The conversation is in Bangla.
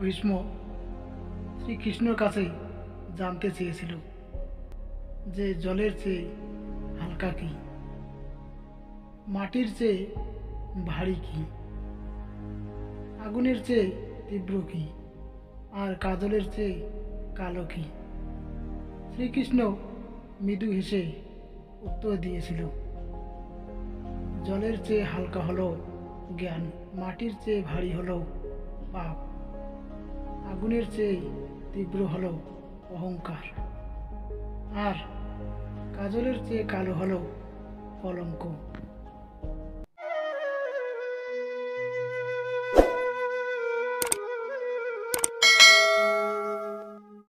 ভীষ্ম শ্রীকৃষ্ণর কাছে জানতে চেয়েছিল যে জলের চেয়ে হালকা কি, মাটির চেয়ে ভারী কি, আগুনের চেয়ে তীব্র কি, আর কাজলের চেয়ে কালো কি। শ্রীকৃষ্ণ মৃদু হেসে উত্তর দিয়েছিল, জলের চেয়ে হালকা হলো জ্ঞান, মাটির চেয়ে ভারী হলো পাপ, আগুনের চেয়ে তীব্র হলো অহংকার, আর কাজলের চেয়ে কালো হলো কলঙ্ক।